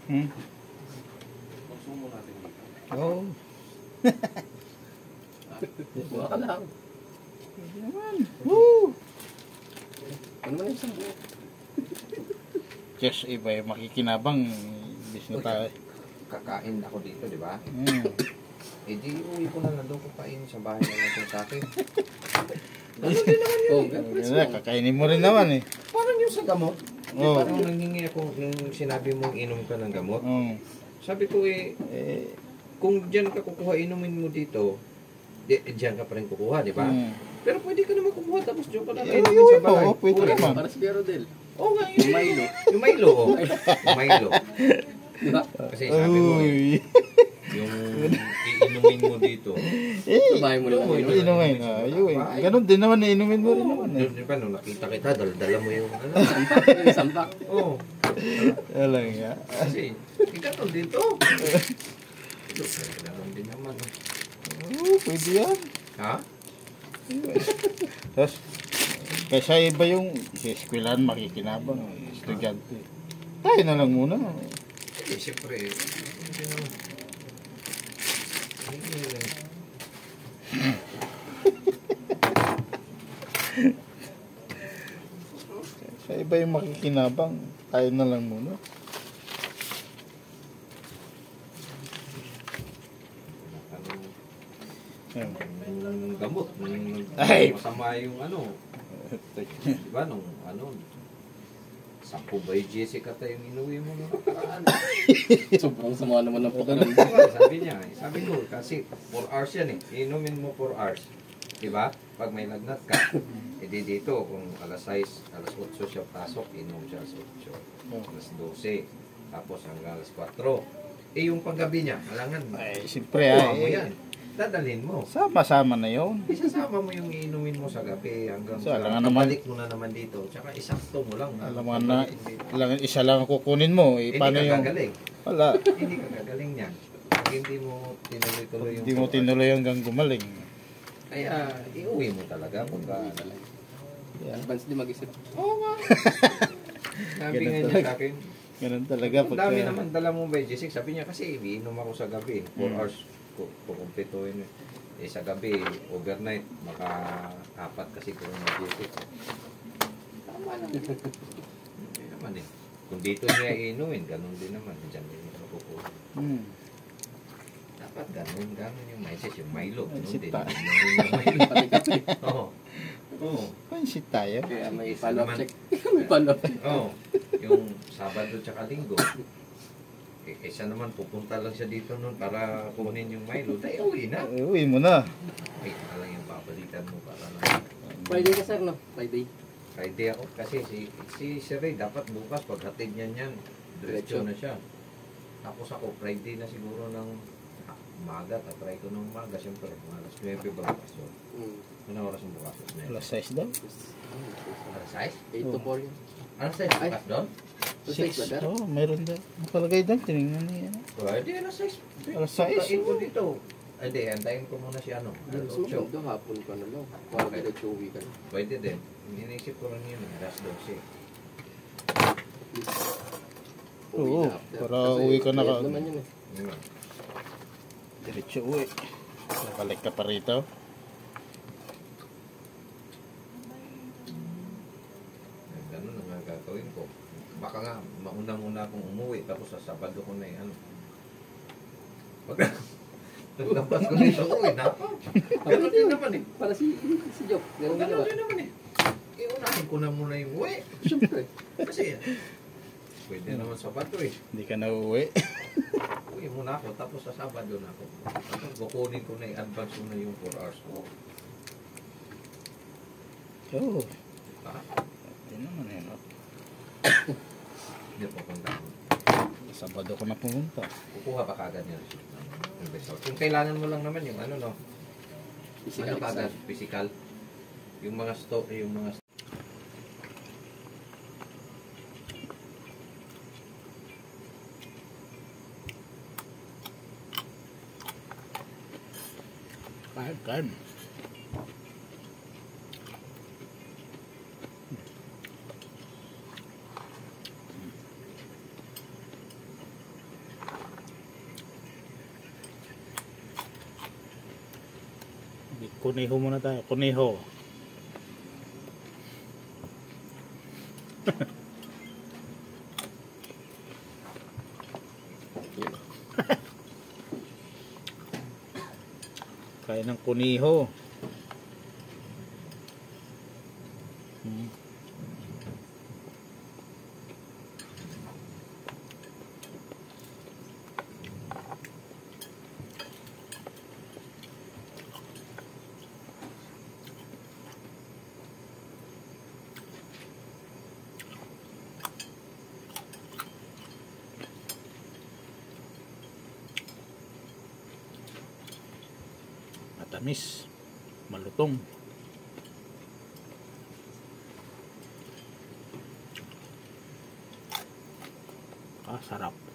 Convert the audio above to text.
Magsumo natin dito. Oo. Buha ka lang. Pwede naman. Woo! Ano man yung isang buo? Diyos, iba yung makikinabang. Bis na tayo. Kakain ako dito, di ba? Hmm. Eh di uwi ko na lang doon kain sa bahay na natin sa akin. Oh, Kakainin mo rin naman eh. Parang yung sa gamot. Oo. Parang nanghingi ako nung sinabi mong inom ka ng gamot. Sabi ko kung dyan ka kukuha, inumin mo dito, dyan ka pa rin kukuha, di ba? Pero pwede ka naman kumuha tapos dyan ka na inumin sa bahay. Oo, pwede naman. Para si Piero Del. Oo nga, Yung Milo. Yung Milo, oh. Yung Milo. Diba? Kasi sabi mo yung iinumin mo dito. Bahay mo lang. Inumin. Ganon din naman, inumin mo rin naman eh. Di ba, nung nakita kita, dala mo yung ano. Yung sampak. Oo. Alang nga. Kasi, ikaw dito. Ganun din naman. Oo, pwede yan. Ha? Tapos, kaysa iba yung sa eskwelahan makikinabang, estudyante. Tayo na lang muna. Eh, siyempre, hindi naman. Sa iba yung makikinabang, tayo na lang muna. Yung gamot, Ay! masama yung ano. Diba, nung ano, 10 ba yung Jessica tayo yung inuwi mo nung nakaraan? Sobrang sama naman ng pakaram. Sabi niya, sabi ko, kasi 4 hours yan eh. Inumin mo 4 hours. Diba? Pag may lagnat ka, edi dito, kung alas 6, alas 8 siya pasok, inom siya alas 8. Alas 12, tapos hanggang alas 4. Eh yung paggabi niya, alangan. Ay, siyempre kuha mo ay. yan. Dadalhin mo. Sama-sama na yun. Isasama mo yung iinumin mo sa gabi hanggang So, alam nga naman, balik mo na naman dito. Tsaka isakto mo lang. alam nga na, isa lang ang kukunin mo. Eh, Hindi paano ka yung... gagaling. Wala. Hindi ka gagaling niyan. Pag hindi mo tinuloy-tuloy yung... Hindi mo tinuloy hanggang gumaling. Kaya, iuwi mo talaga. Pagka... Advance din mag-isip. Oo nga. Sabi nga Ganun niya sa akin. Ganun talaga. Ang dami naman dala mo by J6. Sabi niya kasi, iinom ako sa gabi. 4 hours kukumpletuhin. Eh sa gabi, overnight, maka-4 kasi kung mag-J6. Tama lang. Hindi naman eh. Kung dito niya iinumin, ganun din naman. Diyan din niya makukuha. Dapat ganun yung mindset, yung Milo. Mindset Ganun din. tayo. Yung Milo. Oo. Oo. Pansit tayo. Kaya may Isa follow-up naman. check. May follow-up check. Oo. Yung Sabado tsaka Linggo. Eh, kaysa naman pupunta lang siya dito noon para kunin yung Milo. Dahil uwi na. Uwi mo na. Ay, ito lang yung papalitan mo para lang. Friday ka sir, no? Friday. Friday ako kasi si Sir Ray dapat bukas paghatid niyan yan. Diretso na siya. Tapos ako Friday na siguro ng umaga. Tatry ko ng umaga. Siyempre, alas 9 ba bukas yun? Ano oras ang bukas? Alas 6 daw. Alas 6? 8 to 4 yun. Alas 6 bukas doon? To 6 ba, sir? Oo, mayroon daw. Nakalagay doon. Tinignan niya. Pwede, alas 6. Alas 6? Pagkain ko dito. Ay, di, antayin ko muna si ano. Alas 8. Doon hapon ka na lang. Para diretso uwi ka na. Pwede din. Inisip ko lang yun. Alas 12. Oo, para uwi ka na ka. Naman yun eh. Diretso uwi. Nakalik ka pa rito. Ganun ang nga gagawin ko. Baka nga, mauna-una akong umuwi. Tapos sa Sabado ko na yung ano. Pag naglabas ko dito, uwi na ako. Ganun din naman eh. Para si Job. Ganun Ganun ginawa. din naman eh. Iunahin ko na muna yung uwi. Siyempre. Kasi, pwede naman Sabado eh. Hindi ka na uwi. Uwi muna ako, tapos sa Sabado na ako. Tapos kukunin ko na i-advance ko na yung 4 hours ko. Oo. Ha? Ayun naman yun. Hindi pa punta ko. Sabado ko na pumunta. Kukuha pa kagad niya yung result. Kung kailangan mo lang naman yung ano no. Physical Ano kagad? exam. Physical. Yung mga yung mga Kain. Kuneho muna tayo. Kuneho. Kain ng kuneho. Matamis, malutong. Sarap.